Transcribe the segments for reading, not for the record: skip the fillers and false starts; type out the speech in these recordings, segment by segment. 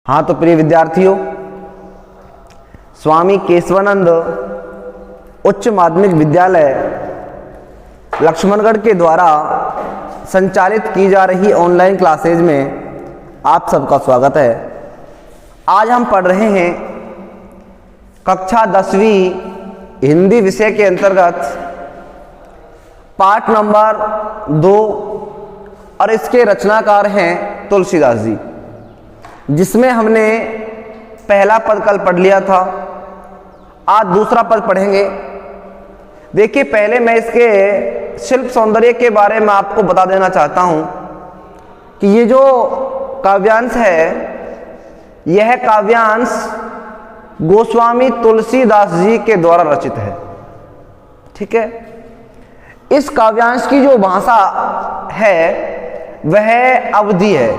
हाँ तो प्रिय विद्यार्थियों, स्वामी केशवानंद उच्च माध्यमिक विद्यालय लक्ष्मणगढ़ के द्वारा संचालित की जा रही ऑनलाइन क्लासेज में आप सबका स्वागत है। आज हम पढ़ रहे हैं कक्षा 10वीं हिंदी विषय के अंतर्गत पाठ नंबर 2 और इसके रचनाकार हैं तुलसीदास जी, जिसमें हमने पहला पद कल पढ़ लिया था। आज दूसरा पद पढ़ेंगे। देखिए, पहले मैं इसके शिल्प सौंदर्य के बारे में आपको बता देना चाहता हूं कि ये जो काव्यांश है, यह काव्यांश गोस्वामी तुलसीदास जी के द्वारा रचित है। ठीक है। इस काव्यांश की जो भाषा है वह अवधी है,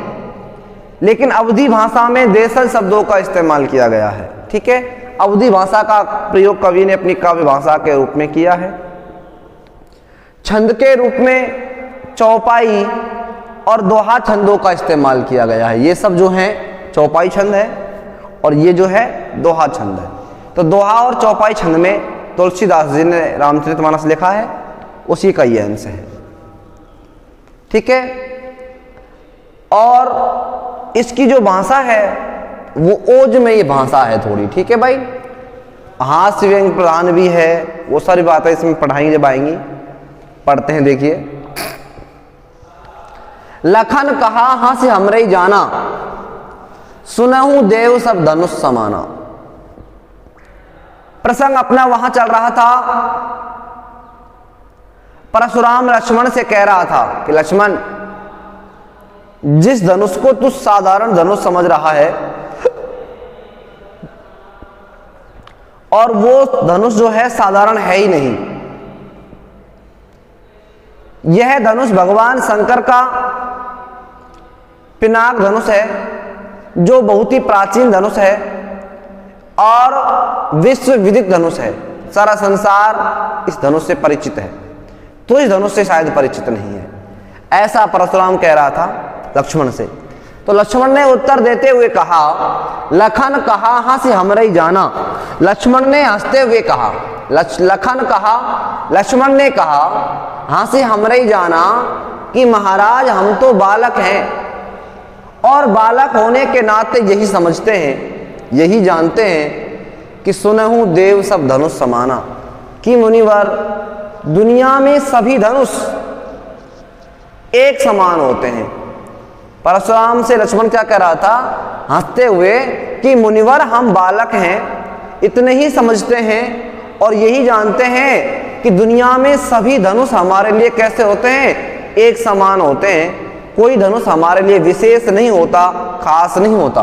लेकिन अवधी भाषा में देसल शब्दों का इस्तेमाल किया गया है। ठीक है। अवधी भाषा का प्रयोग कवि ने अपनी काव्य भाषा के रूप में किया है। छंद के रूप में चौपाई और दोहा छंदों का इस्तेमाल किया गया है। ये सब जो हैं चौपाई छंद है और ये जो है दोहा छंद है। तो दोहा और चौपाई छंद में तुलसीदास जी ने रामचरितमानस लिखा है, उसी का ये अंश है। ठीक है। और इसकी जो भाषा है वो ओज में ये भाषा है थोड़ी। ठीक है भाई। हास्य व्यंग प्रधान भी है, वो सारी बातें इसमें पढ़ाई जब आएंगी। पढ़ते हैं, देखिए। लखन कहा हास्य हमरे जाना, सुनहु देव सब धनुष समाना। प्रसंग अपना वहां चल रहा था। परशुराम लक्ष्मण से कह रहा था कि लक्ष्मण, जिस धनुष को तू साधारण धनुष समझ रहा है और वो धनुष जो है साधारण है ही नहीं। यह धनुष भगवान शंकर का पिनाक धनुष है, जो बहुत ही प्राचीन धनुष है और विश्व विदित धनुष है। सारा संसार इस धनुष से परिचित है, तो इस धनुष से शायद परिचित नहीं है। ऐसा परशुराम कह रहा था लक्ष्मण से। तो लक्ष्मण ने उत्तर देते हुए कहा, लखन कहा हास्य हमरे जाना। लक्ष्मण ने हंसते हुए कहा, लखन कहा, लक्ष्मण ने कहा हास्य हमरे जाना कि महाराज हम तो बालक हैं और बालक होने के नाते यही समझते हैं, यही जानते हैं कि सुनहु देव सब धनुष समाना, कि मुनिवर दुनिया में सभी धनुष एक समान होते हैं। परशुराम से लक्ष्मण क्या कह रहा था हंसते हुए कि मुनिवर हम बालक हैं, इतने ही समझते हैं और यही जानते हैं कि दुनिया में सभी धनुष हमारे लिए कैसे होते हैं, एक समान होते हैं। कोई धनुष हमारे लिए विशेष नहीं होता, खास नहीं होता।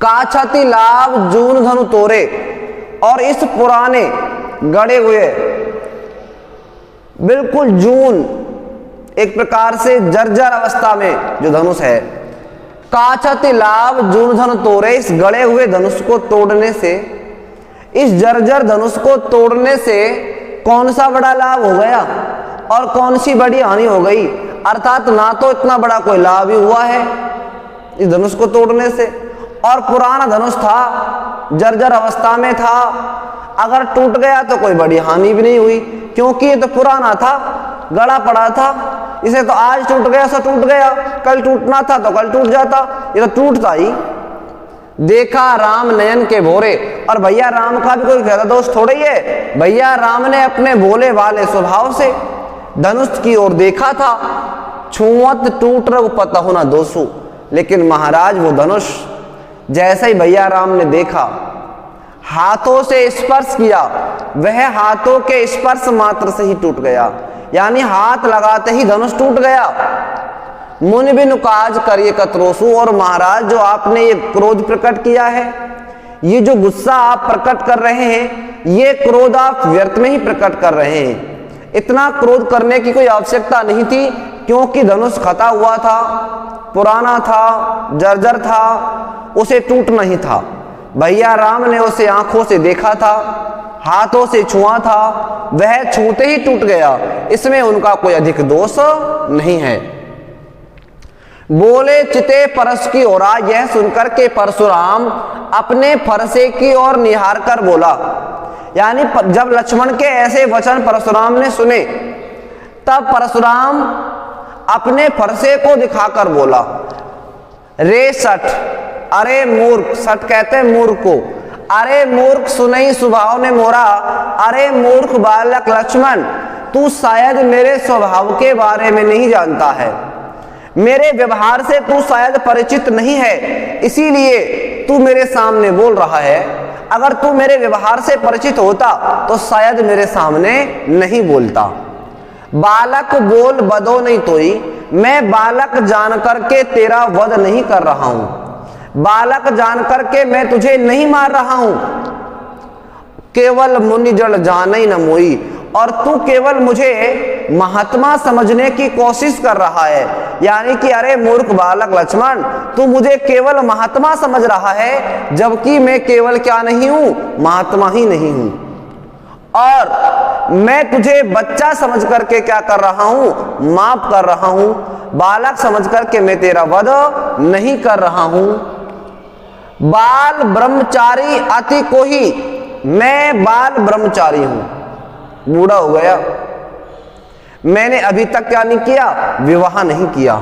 काछति लाभ जून धनु तोरे, और इस पुराने गड़े हुए बिल्कुल जून एक प्रकार से जर्जर अवस्था में जो धनुष है, काछति लाभ जून धनु तोरे, इस गड़े हुए धनुष को तोड़ने से, इस जर्जर धनुष को तोड़ने से कौन सा बड़ा लाभ हो गया और कौन सी बड़ी हानि हो गई। अर्थात ना तो इतना बड़ा कोई लाभ ही हुआ है इस धनुष को तोड़ने से, और पुराना धनुष था, जर्जर अवस्था में था, अगर टूट गया तो कोई बड़ी हानि भी नहीं हुई, क्योंकि ये तो पुराना था, गड़ा पड़ा था। इसे तो आज टूट गया सो टूट गया, कल टूटना था तो कल टूट जाता, ये तो टूटता ही। देखा राम नयन के भोरे, और भैया राम का भी कोई ज्यादा दोष थोड़ा ही है। भैया राम ने अपने भोले वाले स्वभाव से धनुष की ओर देखा था। छुअत टूट रव पतहु न दोषु, लेकिन महाराज वो धनुष जैसे ही भैया राम ने देखा, हाथों से स्पर्श किया, वह हाथों के स्पर्श मात्र से ही टूट गया, यानी हाथ लगाते ही धनुष टूट गया। मुनि बिनु काज करिए कतरोसु, और महाराज जो आपने ये क्रोध प्रकट किया है, ये जो गुस्सा आप प्रकट कर रहे हैं, ये क्रोध आप व्यर्थ में ही प्रकट कर रहे हैं। इतना क्रोध करने की कोई आवश्यकता नहीं थी, क्योंकि धनुष खता हुआ था, पुराना था, जर्जर था, उसे टूटना ही था। भैया राम ने उसे आंखों से देखा था, हाथों से छुआ था, वह छूते ही टूट गया, इसमें उनका कोई अधिक दोष नहीं है। बोले चिते परस की ओरा। यह सुनकर के परशुराम अपने फरसे की ओर निहार कर बोला। यानी जब लक्ष्मण के ऐसे वचन परशुराम ने सुने तब परशुराम अपने फरसे को दिखाकर बोला, रे सठ, अरे मूर्ख। सठ कहते हैं मूर्ख को। अरे मूर्ख सुनई स्वभाव ने मोरा। अरे मूर्ख बालक लक्ष्मण, तू शायद मेरे स्वभाव के बारे में नहीं जानता है, मेरे व्यवहार से तू शायद परिचित नहीं है, इसीलिए तू मेरे सामने बोल रहा है। अगर तू मेरे व्यवहार से परिचित होता तो शायद मेरे सामने नहीं बोलता। बालक बोल बदो नहीं तोई। मैं बालक जान करके तेरा वध नहीं कर रहा हूं, बालक जान करके मैं तुझे नहीं मार रहा हूं। केवल मुनि जड़ जाने न मोई। और तू केवल मुझे महात्मा समझने की कोशिश कर रहा है। यानी कि अरे मूर्ख बालक लक्ष्मण, तू मुझे केवल महात्मा समझ रहा है, जबकि मैं केवल क्या नहीं हूं, महात्मा ही नहीं हूं। और मैं तुझे बच्चा समझ करके क्या कर रहा हूं, माफ कर रहा हूं। बालक समझ करके मैं तेरा वध नहीं कर रहा हूं। बाल ब्रह्मचारी अति कोही। मैं बाल ब्रह्मचारी हूं, बूढ़ा हो गया, मैंने अभी तक क्या नहीं किया, विवाह नहीं किया।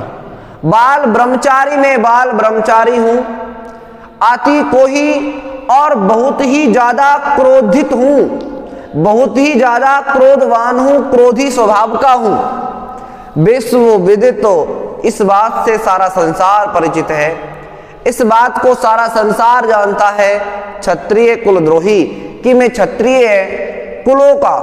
बाल ब्रह्मचारी, मैं बाल ब्रह्मचारी हूं। अति कोही, और बहुत ही ज्यादा क्रोधित हूं, बहुत ही ज्यादा क्रोधवान हूं, क्रोधी स्वभाव का हूं। विश्व विदित, तो इस बात से सारा संसार परिचित है, इस बात को सारा संसार जानता है, क्षत्रिय कुलद्रोही, कि मैं क्षत्रिय कुलों का,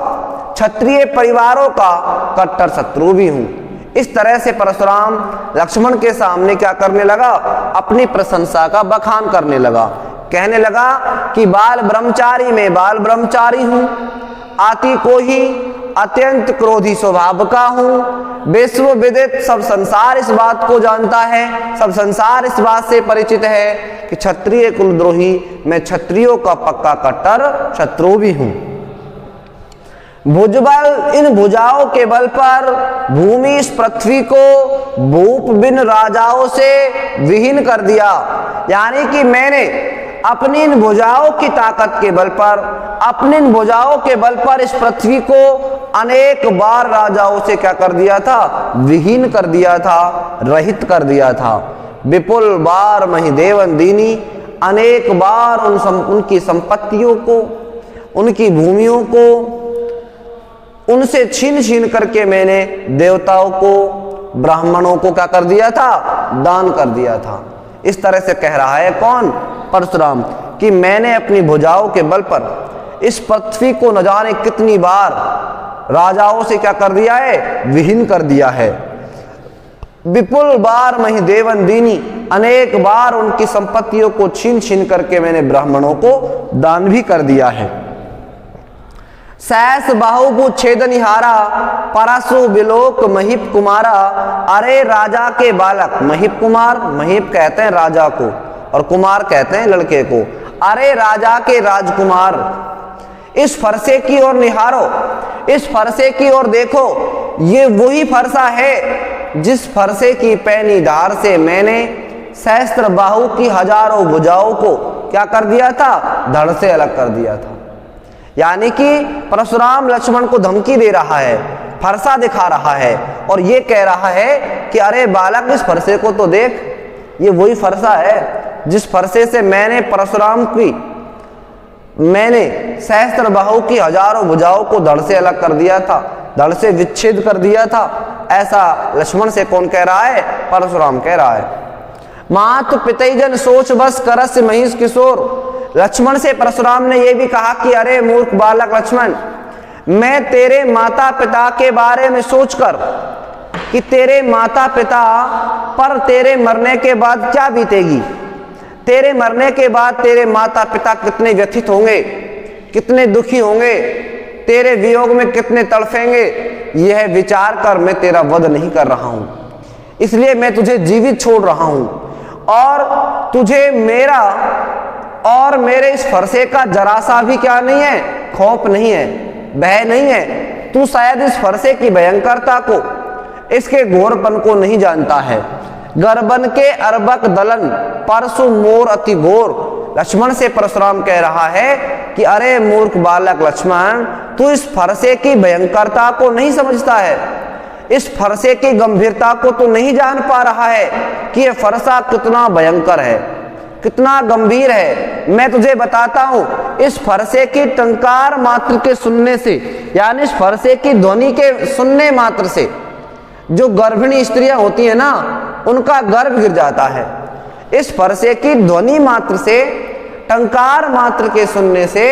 क्षत्रिय परिवारों का कट्टर शत्रु भी हूं। इस तरह से परशुराम लक्ष्मण के सामने क्या करने लगा, अपनी प्रशंसा का बखान करने लगा। कहने लगा कि बाल ब्रह्मचारी, मैं बाल ब्रह्मचारी हूं। आति को ही अत्यंत क्रोधी स्वभाव का हूं। विश्व विदित, सब संसार इस बात को जानता है, सब संसार इस बात से परिचित है कि क्षत्रिय कुलद्रोही, मैं क्षत्रियों का पक्का कट्टर शत्रु भी हूं। भुजबल, इन भुजाओं के बल पर भूमि इस पृथ्वी को भूप बिन राजाओं से विहीन कर दिया। यानी कि मैंने अपनी इन भुजाओं की ताकत के बल पर, अपनी इन भुजाओं के बल पर इस पृथ्वी को अनेक बार राजाओं से क्या कर दिया था, विहीन कर दिया था, रहित कर दिया था। विपुल बार महिदेवन दीनी, अनेक बार उनकी संपत्तियों को, उनकी भूमियों को उनसे छीन छीन करके मैंने देवताओं को, ब्राह्मणों को क्या कर दिया था, दान कर दिया था। इस तरह से कह रहा है कौन, परशुराम, कि मैंने अपनी भुजाओं के बल पर इस पृथ्वी को न जाने कितनी बार राजाओं से क्या कर दिया है, विहीन कर दिया है। विपुल बार महिदेवन दीनी, अनेक बार उनकी संपत्तियों को छीन छीन करके मैंने ब्राह्मणों को दान भी कर दिया है। सहस बाहुबु छेदनिहारा, परसु बिलोक महिप कुमारा। अरे राजा के बालक, महिप कुमार, महिप कहते हैं राजा को और कुमार कहते हैं लड़के को। अरे राजा के राजकुमार, इस फरसे की ओर निहारो, इस फरसे की ओर देखो। ये वही फरसा है जिस फरसे की पैनी धार से मैंने सहस्त्र बाहु की हजारों भुजाओं को क्या कर दिया था, धड़ से अलग कर दिया था। यानी कि परशुराम लक्ष्मण को धमकी दे रहा है, फरसा दिखा रहा है और ये कह रहा है कि अरे बालक, इस फरसे को तो देख, ये वही फरसा है जिस फरसे से मैंने परशुराम की, मैंने सहस्त्र बाहु की हजारों भुजाओं को धड़ से अलग कर दिया था, धड़ से विच्छेद कर दिया था। ऐसा लक्ष्मण से कौन कह रहा है, परशुराम कह रहा है। मातु पितैजन सोच बस करस महिष किशोर। लक्ष्मण से परशुराम ने यह भी कहा कि अरे मूर्ख बालक लक्ष्मण, मैं तेरे माता पिता के बारे में सोचकर कि तेरे माता पिता पर तेरे मरने के बाद क्या बीतेगी, तेरे मरने के बाद तेरे माता पिता कितने व्यथित होंगे, कितने दुखी होंगे, तेरे वियोग में कितने तड़फेंगे, यह विचार कर मैं तेरा वध नहीं कर रहा हूं। इसलिए मैं तुझे जीवित छोड़ रहा हूं और तुझे मेरा और मेरे इस फरसे का जरा सा भी क्या नहीं है, खौफ नहीं है, भय नहीं है। तू शायद इस फरसे की भयंकरता को, इसके घोरपन को नहीं जानता है। गर्बन के अर्बक दलन परसु मोर अति घोर। लक्ष्मण से परशुराम कह रहा है कि अरे मूर्ख बालक लक्ष्मण, तू इस फरसे की भयंकरता को नहीं समझता है, इस फरसे की गंभीरता को तू नहीं जान पा रहा है कि यह फरसा कितना भयंकर है, कितना गंभीर है। मैं तुझे बताता हूं, इस फरसे की टंकार मात्र के सुनने से, यानी इस फरसे की ध्वनि के सुनने मात्र से जो गर्भिणी स्त्रियां होती है ना, उनका गर्भ गिर जाता है। इस फरसे की ध्वनि मात्र से, टंकार मात्र के सुनने से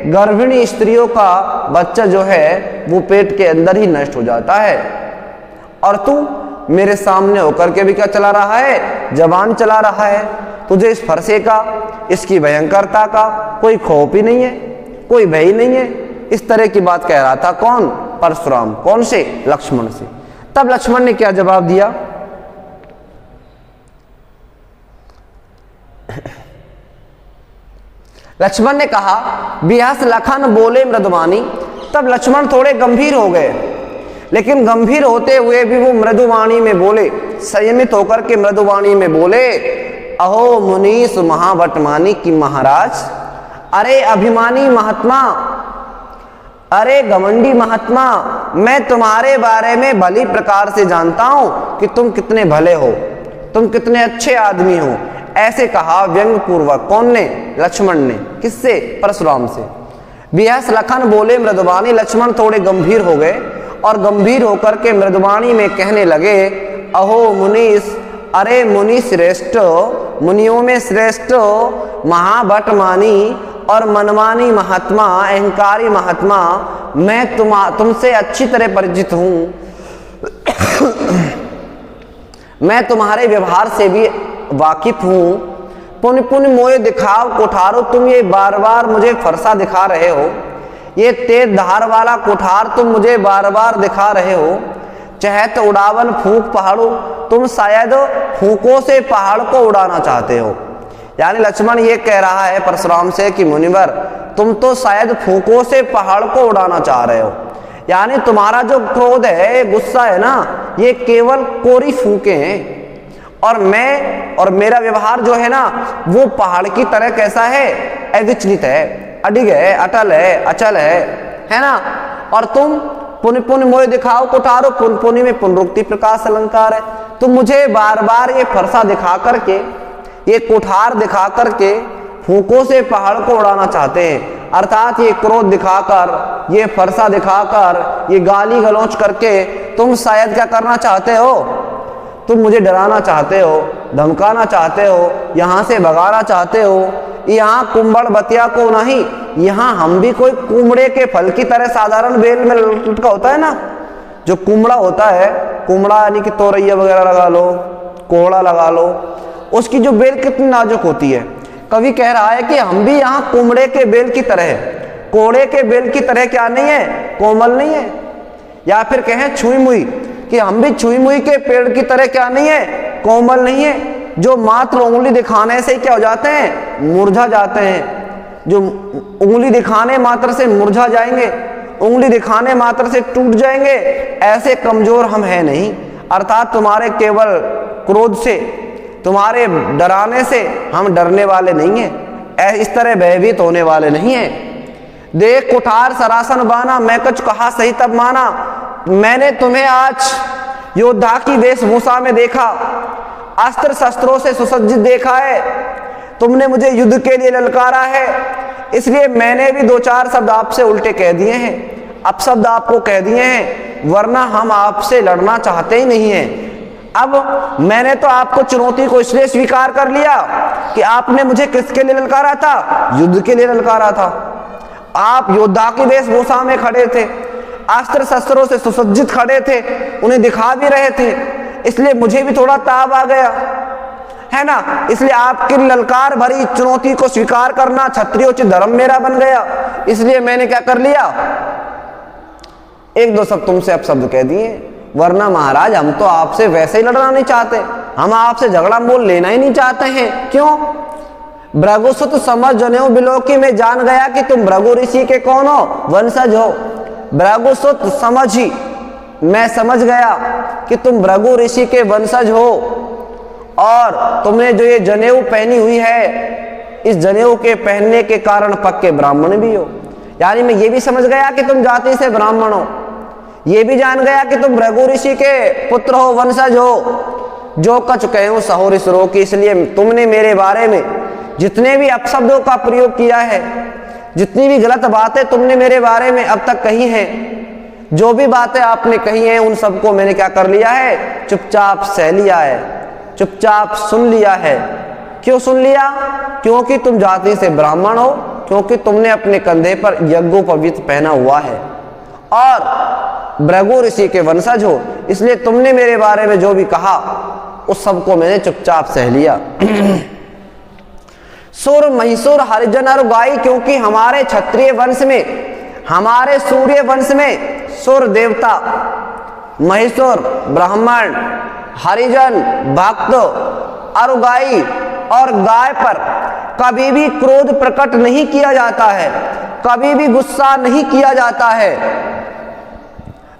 गर्भिणी स्त्रियों का बच्चा जो है वो पेट के अंदर ही नष्ट हो जाता है। और तू मेरे सामने होकर के भी क्या चला रहा है, जबान चला रहा है। तुझे इस फरसे का, इसकी भयंकरता का कोई खौफ ही नहीं है, कोई भय नहीं है। इस तरह की बात कह रहा था कौन? परशुराम। कौन से? लक्ष्मण से। तब लक्ष्मण ने क्या जवाब दिया? लक्ष्मण ने कहा, बिहस लखन बोले मृदुवाणी। तब लक्ष्मण थोड़े गंभीर हो गए, लेकिन गंभीर होते हुए भी वो मृदुवाणी में बोले, संयमित होकर के मृदुवाणी में बोले, अहो मुनीस महावटमानी की महाराज, अरे अभिमानी महात्मा, अरे घमंडी महात्मा, मैं तुम्हारे बारे में भली प्रकार से जानता हूं कि तुम कितने भले हो, तुम कितने अच्छे आदमी हो। ऐसे कहा व्यंग पूर्वक। कौन ने? लक्ष्मण ने। किससे? परशुराम से। बिहस लखन बोले मृदुवाणी। लक्ष्मण थोड़े गंभीर हो गए और गंभीर होकर के मृदुवाणी में कहने लगे, अहो मुनीस, अरे मुनि श्रेष्ठ, मुनियों में श्रेष्ठ, महाभटमानी और मनमानी महात्मा, अहंकारी महात्मा, मैं तुमसे अच्छी तरह परिचित हूं। मैं तुम्हारे व्यवहार से भी वाकिफ हूं। पुण्य पुण्य मोए दिखाओ कोठारो, तुम ये बार बार मुझे फरसा दिखा रहे हो, ये तेज धार वाला कोठार तुम मुझे बार बार दिखा रहे हो। चहत उड़ावन फूंक पहाड़ों, तुम शायद फूंकों से पहाड़ को उड़ाना चाहते हो। यानी लक्ष्मण ये कह रहा है परशुराम से कि मुनिवर, तुम तो शायद फूंकों से पहाड़ को उड़ाना चाह रहे हो। यानी तुम्हारा जो क्रोध है, गुस्सा है ना, ये केवल कोरी फूंके हैं। और मैं और मेरा व्यवहार जो है ना, वो पहाड़ की तरह कैसा है? अविचलित है, अडिग है, अटल है, अचल है ना। और तुम पुण्य पुण्य मोय दिखाओ कोठारो, पुण्य पुण्य में पुनरुक्ति प्रकाश अलंकार है। तुम मुझे बार बार ये फरसा दिखा करके, ये कोठार दिखा करके फूंकों से पहाड़ को उड़ाना चाहते हैं। अर्थात ये क्रोध दिखाकर, ये फरसा दिखाकर, ये गाली गलौच करके तुम शायद क्या करना चाहते हो? तुम मुझे डराना चाहते हो, धमकाना चाहते हो, यहाँ से भगाना चाहते हो। यहाँ कुंबड़ बतिया को नहीं, यहाँ हम भी कोई कुमड़े के फल की तरह साधारण बेल में लटका होता है ना, जो कुमड़ा होता है, कुमड़ा यानी कि तोरैया वगैरह लगा लो, कोहड़ा लगा लो, उसकी जो बेल कितनी नाजुक होती है। कवि कह रहा है कि हम भी यहाँ कुमड़े के बेल की तरह है, कोड़े के बेल की तरह क्या नहीं है? कोमल नहीं है। या फिर कहें छुई मुई, कि हम भी छुई मुई के पेड़ की तरह क्या नहीं है? कोमल नहीं है, जो मात्र उंगली दिखाने से क्या हो जाते हैं? मुरझा जाते हैं। जो उंगली दिखाने मात्र से मुरझा जाएंगे, उंगली दिखाने मात्र से टूट जाएंगे, ऐसे कमजोर हम हैं नहीं। अर्थात तुम्हारे केवल क्रोध से, तुम्हारे डराने से हम डरने वाले नहीं हैं, इस तरह भयभीत होने वाले नहीं हैं। देख कुठार सरासन बाना, मैं कुछ कहा सही तब माना। मैंने तुम्हें आज योद्धा की वेशभूषा में देखा, अस्त्र शस्त्रों से सुसज्जित देखा है। तुमने मुझे युद्ध के लिए ललकारा है, इसलिए मैंने भी दो चार शब्द आपसे उल्टे कह दिए हैं, अपशब्द आपको कह दिए हैं, वरना हम आपसे लड़ना चाहते ही नहीं हैं। अब मैंने तो आपको चुनौती को इसलिए स्वीकार कर लिया कि आपने मुझे किसके लिए ललकारा था? युद्ध के लिए ललकारा था। आप योद्धा की वेशभूषा में खड़े थे, अस्त्र शस्त्रों से सुसज्जित खड़े थे, उन्हें दिखा भी रहे थे, इसलिए मुझे भी थोड़ा ताव आ गया है ना। इसलिए आपकी ललकार भरी चुनौती को स्वीकार करना क्षत्रियोचित धर्म मेरा बन गया। इसलिए मैंने क्या कर लिया? एक दो शब्द तुमसे अपशब्द कह दिए, वरना महाराज हम तो आपसे वैसे ही लड़ना नहीं चाहते, हम आपसे झगड़ा मोल लेना ही नहीं चाहते हैं। क्यों? भृगुसुत समझ जनेऊ बिलोकी में जान गया कि तुम भृगु ऋषि के कौन हो? वंशज हो। भृगुसुत समझी, मैं समझ गया कि तुम भृगु ऋषि के वंशज हो। और तुमने जो ये जनेऊ पहनी हुई है, इस जनेऊ के पहनने के कारण पक्के ब्राह्मण भी हो। यानी मैं ये भी समझ गया कि तुम जाति से ब्राह्मण हो, ये भी जान गया कि तुम भृगु ऋषि के पुत्र हो, वंशज हो। जो कछ कहूं सहो ऋष रोकी, इसलिए तुमने मेरे बारे में जितने भी अपशब्दों का प्रयोग किया है, जितनी भी गलत बातें तुमने मेरे बारे में अब तक कही हैं, जो भी बातें आपने कही हैं, उन सबको मैंने क्या कर लिया है, चुपचाप सह लिया है, चुपचाप सुन लिया है। क्यों सुन लिया? क्योंकि तुम जाति से ब्राह्मण हो, क्योंकि तुमने अपने कंधे पर यज्ञोपवीत पहना हुआ है और भृगु ऋषि के वंशज हो, इसलिए तुमने मेरे बारे में जो भी कहा उस सबको मैंने चुपचाप सह लिया। सुर महिषुर हरिजन और गाई, क्योंकि हमारे क्षत्रिय वंश में, हमारे सूर्य वंश में सुर देवता, महिषुर ब्राह्मण, हरिजन भक्त, अरुगाई और गाय पर कभी भी क्रोध प्रकट नहीं किया जाता है, कभी भी गुस्सा नहीं किया जाता है।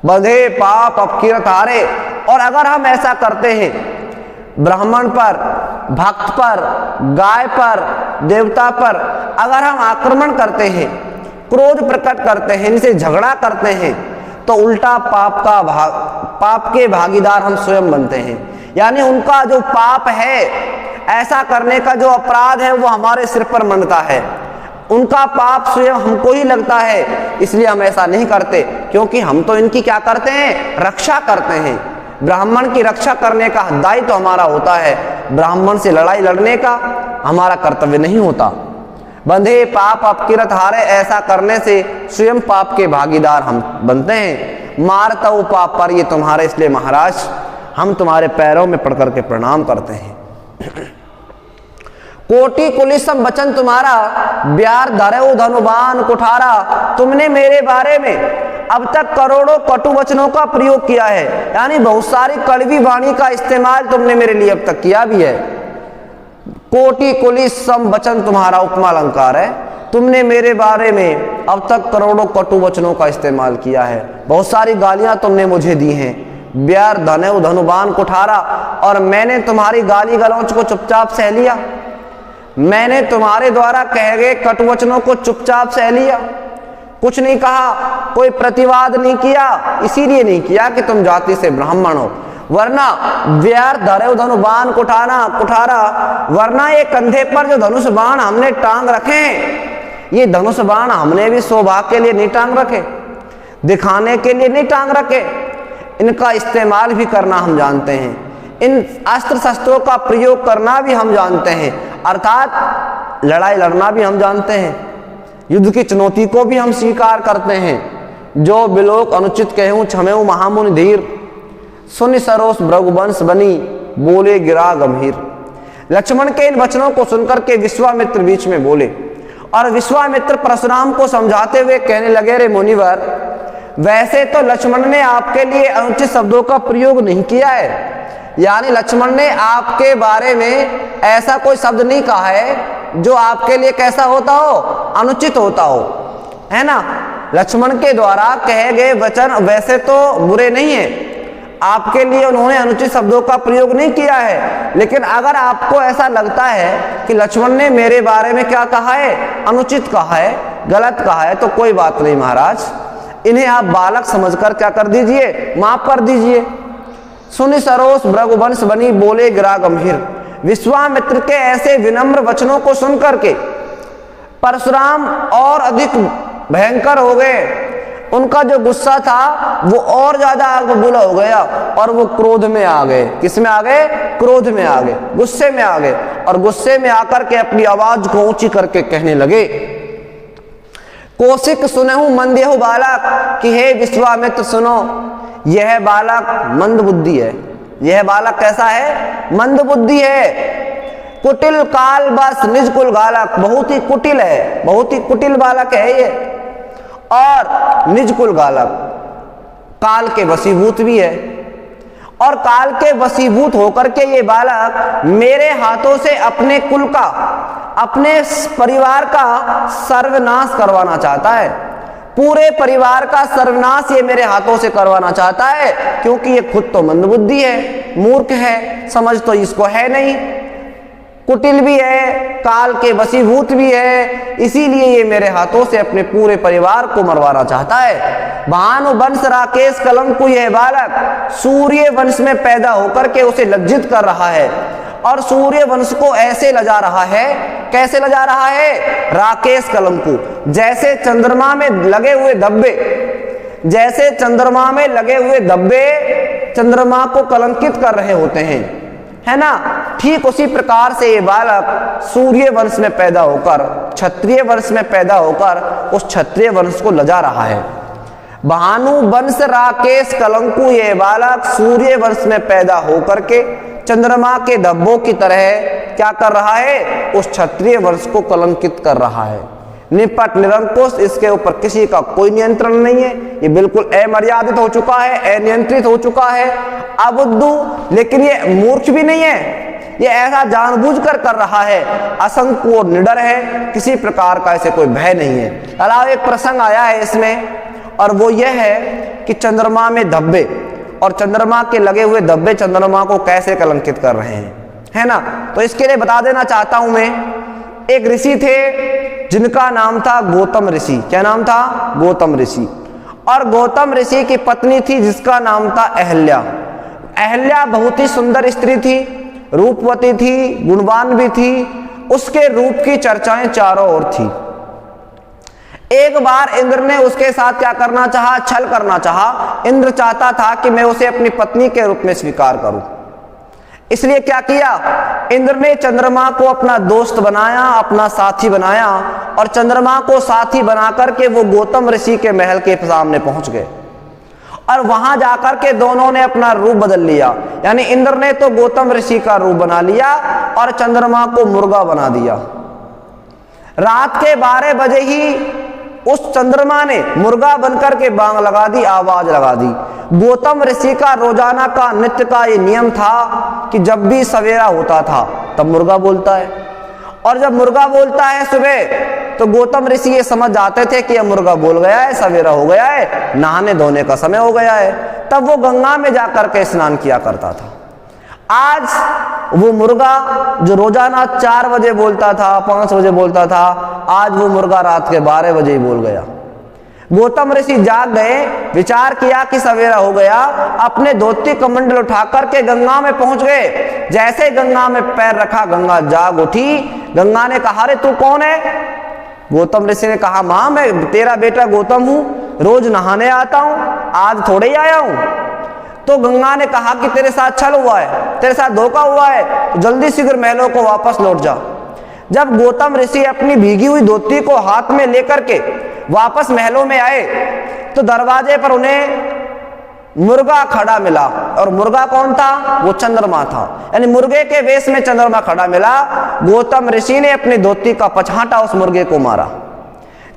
बंधे पाप अपकीरत हारे। और अगर हम ऐसा करते हैं, ब्राह्मण पर, भक्त पर, गाय पर, देवता पर अगर हम आक्रमण करते हैं, क्रोध प्रकट करते हैं, इनसे झगड़ा करते हैं, तो उल्टा पाप के भागीदार हम स्वयं बनते हैं। यानी उनका जो पाप है, ऐसा करने का जो अपराध है, वो हमारे सिर पर मंडता है, उनका पाप स्वयं हमको ही लगता है। इसलिए हम ऐसा नहीं करते, क्योंकि हम तो इनकी क्या करते हैं, रक्षा करते हैं। ब्राह्मण की रक्षा करने का दायित्व तो हमारा होता है, ब्राह्मण से लड़ाई लड़ने का हमारा कर्तव्य नहीं होता। बंधे पाप अपकीरत हारे, ऐसा करने से स्वयं पाप के भागीदार हम बनते हैं। मारता हूं पाप पर ये तुम्हारे, इसलिए महाराज हम तुम्हारे पैरों में पड़ करके प्रणाम करते हैं। कोटि कुलिसम वचन तुम्हारा, ब्यार धरे धनुबान कुठारा। तुमने मेरे बारे में अब तक करोड़ों कटु वचनों का प्रयोग किया है, यानी बहुत सारी कड़वी वाणी का इस्तेमाल तुमने मेरे लिए अब तक किया भी है। कोटि कुलिसम वचन तुम्हारा उपमा अलंकार है। तुमने मेरे बारे में अब तक करोड़ों कटु वचनों का इस्तेमाल किया है, बहुत सारी गालियां तुमने मुझे दी हैं। ब्यार धने धनुबान कुठारा, और मैंने तुम्हारी गाली गलौच को चुपचाप सह लिया। मैंने तुम्हारे द्वारा कहे गए कटुवचनों को चुपचाप सह लिया, कुछ नहीं कहा, कोई प्रतिवाद नहीं किया। इसीलिए नहीं किया कि तुम जाति से ब्राह्मण हो, वरना व्यार धरे धनुबान कुठारा, वरना ये कंधे पर जो धनुष बाण हमने टांग रखे हैं, ये धनुष बाण हमने भी सौभाग्य के लिए नहीं टांग रखे, दिखाने के लिए नहीं टांग रखे, इनका इस्तेमाल भी करना हम जानते हैं, इन अस्त्र शस्त्रों का प्रयोग करना भी हम जानते हैं, अर्थात लड़ाई लड़ना भी हम जानते हैं, युद्ध की चुनौती को भी हम स्वीकार करते हैं। जो बिलोक अनुचित कहूं क्षमेऊ महामुनि धीर, सुनि सरोस भृगुवंश बनी, बोले गिरा गंभीर। लक्ष्मण के इन वचनों को सुनकर के विश्वामित्र बीच में बोले, और विश्वामित्र परशुराम को समझाते हुए कहने लगे, रे मुनिवर, वैसे तो लक्ष्मण ने आपके लिए अनुचित शब्दों का प्रयोग नहीं किया है, यानी लक्ष्मण ने आपके बारे में ऐसा कोई शब्द नहीं कहा है जो आपके लिए कैसा होता हो, अनुचित होता हो, है ना। लक्ष्मण के द्वारा कहे गए वचन वैसे तो बुरे नहीं है, आपके लिए उन्होंने अनुचित शब्दों का प्रयोग नहीं किया है, लेकिन अगर आपको ऐसा लगता है कि लक्ष्मण ने मेरे बारे में क्या कहा है, अनुचित कहा है, गलत कहा है, तो कोई बात नहीं महाराज, इन्हें आप बालक समझकर क्या कर दीजिए, माफ कर दीजिए। सुनि सरोस भृगुवंश बनी, बोले गिरा गंभीर। विश्वामित्र के ऐसे विनम्र वचनों को सुनकर के परशुराम और अधिक भयंकर हो गए, उनका जो गुस्सा था वो और ज्यादा आग बबूला हो गया, और वो क्रोध में आ गए। किस में आ गए? क्रोध में आ गए, गुस्से में आ गए, और गुस्से में आकर के अपनी आवाज को ऊंची करके कहने लगे, कौशिक सुनहु मंदेहु बालक, कि हे विश्वामित्र सुनो, यह बालक मंद बुद्धि है। यह बालक कैसा है? मंद बुद्धि है। कुटिल काल बस निज कुल गालक, बहुत ही कुटिल है, बहुत ही कुटिल बालक है ये, और निज कुल गालक, काल के वशीभूत भी है, और काल के वशीभूत होकर के ये बालक मेरे हाथों से अपने कुल का, अपने परिवार का सर्वनाश करवाना चाहता है। पूरे परिवार का सर्वनाश ये मेरे हाथों से करवाना चाहता है, क्योंकि ये खुद तो मंदबुद्धि है, मूर्ख है, समझ तो इसको है नहीं, कुटिल भी है, काल के वशीभूत भी है, इसीलिए ये मेरे हाथों से अपने पूरे परिवार को मरवाना चाहता है। भानुवंश राकेश कलंकु यह बालक सूर्य वंश में पैदा होकर के उसे लज्जित कर रहा है और सूर्य वंश को ऐसे लजा रहा है, कैसे लजा रहा है? राकेश कलंकु, जैसे चंद्रमा में लगे हुए धब्बे, जैसे चंद्रमा में लगे हुए धब्बे चंद्रमा को कलंकित कर रहे होते हैं, है ना, ठीक उसी प्रकार से ये बालक सूर्य वंश में पैदा होकर, क्षत्रिय वंश में पैदा होकर उस क्षत्रिय वंश को लजा रहा है। भानुवंश राकेश कलंकु ये बालक सूर्य वंश में पैदा होकर के चंद्रमा के धब्बों की तरह क्या कर रहा है? उस क्षत्रिय वंश को कलंकित कर रहा है। निपट निरंकुश, इसके ऊपर किसी का कोई नियंत्रण नहीं है, ये बिल्कुल अमर्यादित हो चुका है, अनियंत्रित हो चुका है, अबुद्धू, लेकिन ये मूर्ख भी नहीं है, ये ऐसा जानबूझकर कर रहा है, असंक और निडर है, किसी प्रकार का ऐसे कोई भय नहीं है। अलावा एक प्रसंग आया है इसमें, और वो यह है कि चंद्रमा में धब्बे और चंद्रमा के लगे हुए धब्बे चंद्रमा को कैसे कलंकित कर रहे हैं, है ना। तो इसके लिए बता देना चाहता हूं मैं, एक ऋषि थे जिनका नाम था गौतम ऋषि। क्या नाम था? गौतम ऋषि। और गौतम ऋषि की पत्नी थी जिसका नाम था अहल्या। अहल्या बहुत ही सुंदर स्त्री थी, रूपवती थी, गुणवान भी थी, उसके रूप की चर्चाएं चारों ओर थी। एक बार इंद्र ने उसके साथ क्या करना चाहा? छल करना चाहा। इंद्र चाहता था कि मैं उसे अपनी पत्नी के रूप में स्वीकार करूं, इसलिए क्या किया? इंद्र ने चंद्रमा को अपना दोस्त बनाया, अपना साथी बनाया, और चंद्रमा को साथी बनाकर के वो गौतम ऋषि के महल के सामने पहुंच गए और वहां जाकर के दोनों ने अपना रूप बदल लिया। यानी इंद्र ने तो गौतम ऋषि का रूप बना लिया और चंद्रमा को मुर्गा बना दिया। रात के 12 बजे ही उस चंद्रमा ने मुर्गा बनकर के बांग लगा दी, आवाज लगा दी। गौतम ऋषि का रोजाना का नित्य का ये नियम था कि जब भी सवेरा होता था तब मुर्गा बोलता है, और जब मुर्गा बोलता है सुबह तो गौतम ऋषि ये समझ जाते थे कि यह मुर्गा बोल गया है, सवेरा हो गया है, नहाने धोने का समय हो गया है। तब वो गंगा में जाकर के स्नान किया करता था। आज वो मुर्गा जो रोजाना 4 बजे बोलता था, 5 बजे बोलता था, आज वो मुर्गा रात के 12 बजे ही बोल गया। गौतम ऋषि जाग गए, विचार किया कि सवेरा हो गया, अपने धोती कमंडल उठाकर के गंगा में पहुंच गए। जैसे गंगा में पैर रखा, गंगा जाग उठी। गंगा ने कहा, अरे तू कौन है? गौतम ऋषि ने कहा, मां मैं तेरा बेटा गौतम हूं, रोज नहाने आता हूं, आज थोड़े ही आया हूं। तो गंगा ने कहा कि तेरे साथ छल हुआ है, तेरे साथ धोखा हुआ है, तो जल्दी शीघ्र महलों को वापस लौट जा। जब गौतम ऋषि अपनी भीगी हुई धोती को हाथ में लेकर के वापस महलों में आए तो दरवाजे पर उन्हें मुर्गा खड़ा मिला। और मुर्गा कौन था? वो चंद्रमा था, यानी मुर्गे के वेश में चंद्रमा खड़ा मिला। गौतम ऋषि ने अपनी धोती का पछाटा उस मुर्गे को मारा,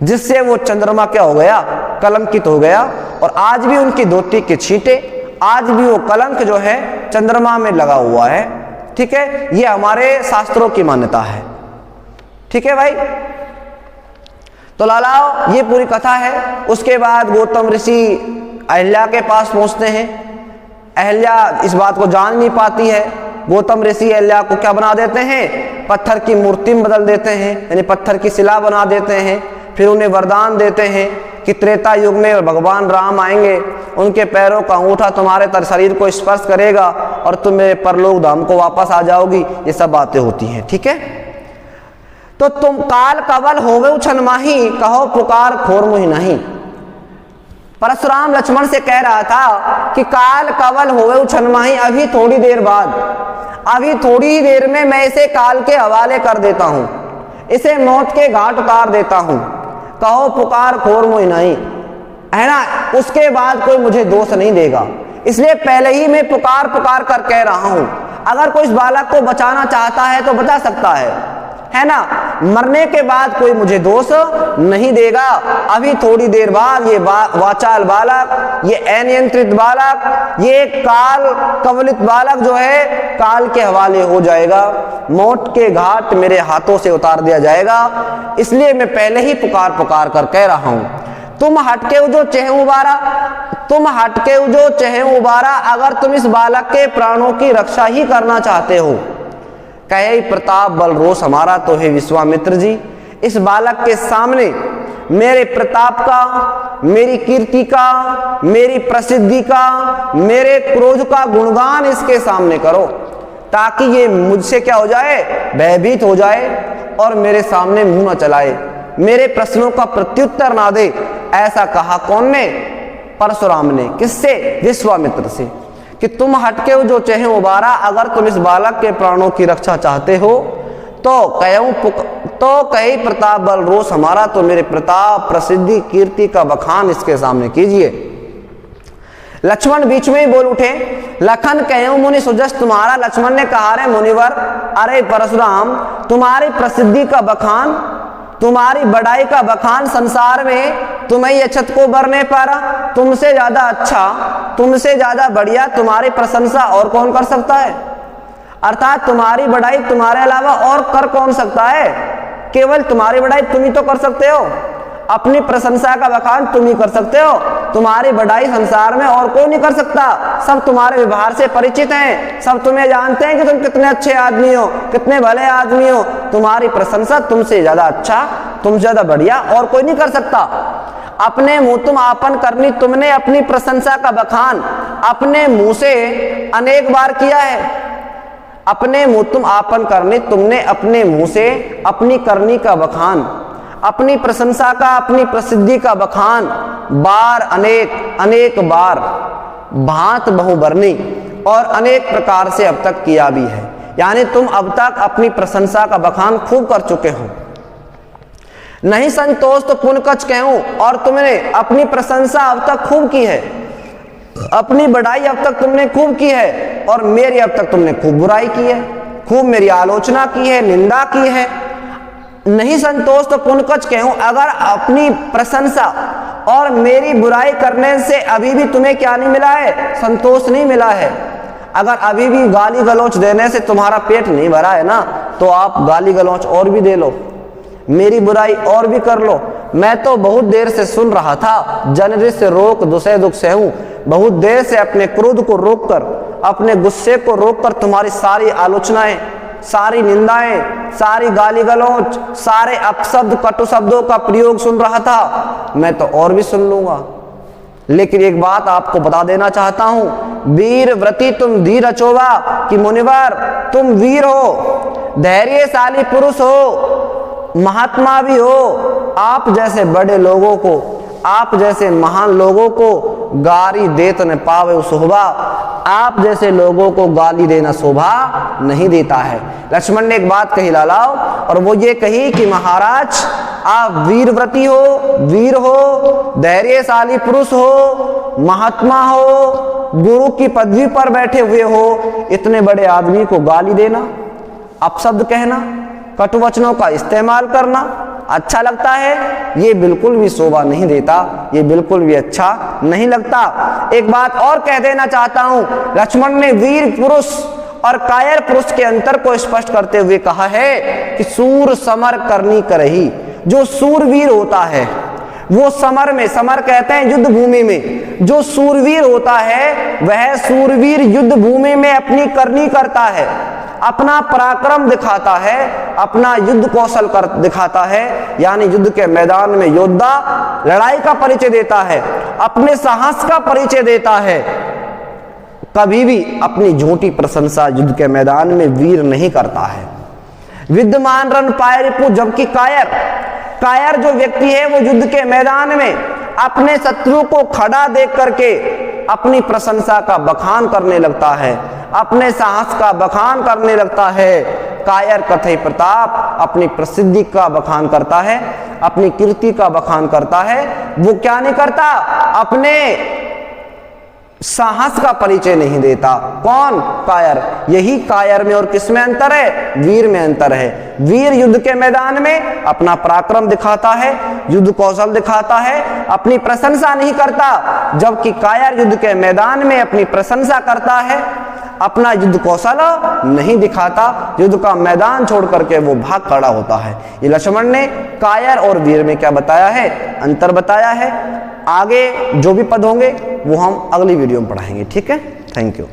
जिससे वो चंद्रमा क्या हो गया? कलंकित हो गया। और आज भी उनकी धोती के छींटे, आज भी वो कलंक जो है चंद्रमा में लगा हुआ है। ठीक है, ये हमारे शास्त्रों की मान्यता है। ठीक है भाई, तो लालाओ ये पूरी कथा है। उसके बाद गौतम ऋषि अहल्या के पास पहुंचते हैं। अहल्या इस बात को जान नहीं पाती है। गौतम ऋषि अहल्या को क्या बना देते हैं? पत्थर की मूर्ति में बदल देते हैं, यानी पत्थर की शिला बना देते हैं। फिर उन्हें वरदान देते हैं कि त्रेता युग में भगवान राम आएंगे, उनके पैरों का अंगूठा तुम्हारे शरीर को स्पर्श करेगा और तुम मेरे परलोक धाम को वापस आ जाओगी। ये सब बातें होती हैं। ठीक है, तो तुम काल कवल होवे उछन माही, कहो पुकार खोर मुहि नहीं। परशुराम लक्ष्मण से कह रहा था कि काल कवल होवे उछन माही, अभी थोड़ी देर बाद, अभी थोड़ी ही देर में मैं इसे काल के हवाले कर देता हूं, इसे मौत के घाट उतार देता हूं। कहो पुकार खोर मुहि नहीं, है ना, उसके बाद कोई मुझे दोष नहीं देगा। इसलिए पहले ही मैं पुकार पुकार कर कह रहा हूं। अगर कोई इस बालक को बचाना चाहता है तो बचा सकता है ना। मरने के बाद कोई मुझे दोष नहीं देगा। अभी थोड़ी देर बाद ये वाचाल बालक, ये अनियंत्रित बालक, ये काल कवलित बालक जो है काल के हवाले हो जाएगा, मौत के घाट मेरे हाथों से उतार दिया जाएगा। इसलिए मैं पहले ही पुकार पुकार कर कह रहा हूं। तुम हटके जो चेहू उबारा, तुम हटके जो चेहू उबारा, अगर तुम इस बालक के प्राणों की रक्षा ही करना चाहते हो। कहे प्रताप बल रोष हमारा, तो हे विश्वामित्र जी, इस बालक के सामने मेरे प्रताप का, मेरी कीर्ति का, मेरी प्रसिद्धि का, मेरे क्रोध का गुणगान इसके सामने करो, ताकि ये मुझसे क्या हो जाए, भयभीत हो जाए और मेरे सामने मुंह न चलाए, मेरे प्रश्नों का प्रत्युत्तर ना दे। ऐसा कहा कौन ने? परशुराम ने। किससे? विश्वामित्र से, कि तुम हटके जो चेहू उबारा, अगर तुम इस बालक के प्राणों की रक्षा चाहते हो तो कहे प्रताप बल रोष हमारा, तो मेरे प्रताप, प्रसिद्धि, कीर्ति का बखान इसके सामने कीजिए। लक्ष्मण बीच में ही बोल उठे, लखन कहो मुनि सुजस तुम्हारा। लक्ष्मण ने कहा, रे मुनिवर, अरे परशुराम, तुम्हारी प्रसिद्धि का बखान, तुम्हारी बड़ाई का बखान संसार में तुम्हें ये अछत को बरने पारा, तुमसे ज्यादा अच्छा, तुमसे ज्यादा बढ़िया तुम्हारी प्रशंसा और कौन कर सकता है? अर्थात तुम्हारी बड़ाई तुम्हारे अलावा और कर कौन सकता है? केवल तुम्हारी बड़ाई तुम ही तो कर सकते हो, अपनी प्रशंसा का बखान तुम ही कर सकते हो। तुम्हारी बड़ाई संसार में और कोई नहीं कर सकता। सब तुम्हारे व्यवहार से परिचित हैं, सब तुम्हें जानते हैं कि तुम कितने अच्छे आदमी हो, कितने भले आदमी हो। तुम्हारी प्रशंसा तुमसे ज्यादा अच्छा, तुमसे ज्यादा बढ़िया और कोई नहीं कर सकता। अपने मुंह तुम आपन करनी, तुमने अपनी प्रशंसा का बखान अपने मुंह से अनेक बार किया है। अपने मुंह तुम आपन करनी, तुमने अपने मुंह से अपनी करनी का बखान, अपनी प्रशंसा का, अपनी प्रसिद्धि का बखान बार अनेक बार, भांत बहुबरनी और अनेक प्रकार से अब तक किया भी है। यानी तुम अब तक अपनी प्रशंसा का बखान खूब कर चुके हो। नहीं संतोष तो पुन कछ कहूं, और तुमने अपनी प्रशंसा अब तक खूब की है, अपनी बढ़ाई अब तक तुमने खूब की है, और मेरी अब तक तुमने खूब बुराई की है, खूब मेरी आलोचना की है, निंदा की है। नहीं संतोष तो पुन कछ कहूं, अगर अपनी प्रशंसा और मेरी बुराई करने से अभी भी तुम्हें क्या नहीं मिला है? संतोष नहीं मिला है। अगर अभी भी गाली गलौच देने से तुम्हारा पेट नहीं भरा है ना, तो आप गाली गलौच और भी दे लो, मेरी बुराई और भी कर लो। मैं तो बहुत देर से सुन रहा था, जनरि से रोक दुसे दुख सहूं, बहुत देर से अपने क्रोध को रोककर, अपने गुस्से को रोककर तुम्हारी सारी आलोचनाएं, सारी निंदाएं, सारी गाली गलौच, सारे अपशब्द कटु शब्दों का प्रयोग सुन रहा था। मैं तो और भी सुन लूंगा, लेकिन एक बात आपको बता देना चाहता हूं, वीर व्रति तुम धीर अचोवा, कि मुनिवर तुम वीर हो, धैर्यशाली पुरुष हो, महात्मा भी हो। आप जैसे बड़े लोगों को, आप जैसे महान लोगों को गाली देत न पावे शोभा, आप जैसे लोगों को गाली देना शोभा नहीं देता है। लक्ष्मण ने एक बात कही लालाओ, और वो ये कही कि महाराज आप वीरव्रती हो, वीर हो, धैर्यशाली पुरुष हो, महात्मा हो, गुरु की पदवी पर बैठे हुए हो, इतने बड़े आदमी को गाली देना, अपशब्द कहना, कटु वचनों का इस्तेमाल करना अच्छा लगता है? ये बिल्कुल भी शोभा नहीं देता, ये बिल्कुल भी अच्छा नहीं लगता। एक बात और कह देना चाहता हूं, लक्ष्मण ने वीर पुरुष और कायर पुरुष के अंतर को स्पष्ट करते हुए कहा है कि सूर समर करनी करही। जो सूरवीर होता है वो समर में, समर कहते हैं युद्ध भूमि में, जो सूरवीर होता है वह सूरवीर युद्ध भूमि में अपनी करनी करता है, अपना पराक्रम दिखाता है, अपना युद्ध कौशल कर दिखाता है। यानी युद्ध के मैदान में योद्धा लड़ाई का परिचय देता है, अपने साहस का परिचय देता है। कभी भी अपनी झूठी प्रशंसा युद्ध के मैदान में वीर नहीं करता है। विद्यमान रन पाए रिपु, जबकि कायर जो व्यक्ति है वो युद्ध के मैदान में अपने शत्रु को खड़ा देख करके अपनी प्रशंसा का बखान करने लगता है, अपने साहस का बखान करने लगता है। कायर कथई प्रताप अपनी प्रसिद्धि का बखान करता है, अपनी कीर्ति का बखान करता है। वो क्या नहीं करता? अपने साहस का परिचय नहीं देता। कौन? कायर। यही कायर में और किसमें अंतर है? वीर में अंतर है। वीर युद्ध के मैदान में अपना पराक्रम दिखाता है, युद्ध कौशल दिखाता है, अपनी प्रशंसा नहीं करता, जबकि कायर युद्ध के मैदान में अपनी प्रशंसा करता है, अपना युद्ध कौशल नहीं दिखाता, युद्ध का मैदान छोड़ करके वो भाग खड़ा होता है। ये लक्ष्मण ने कायर और वीर में क्या बताया है, अंतर बताया है। आगे जो भी पद होंगे वो हम अगली वीडियो में पढ़ाएंगे। ठीक है, थैंक यू।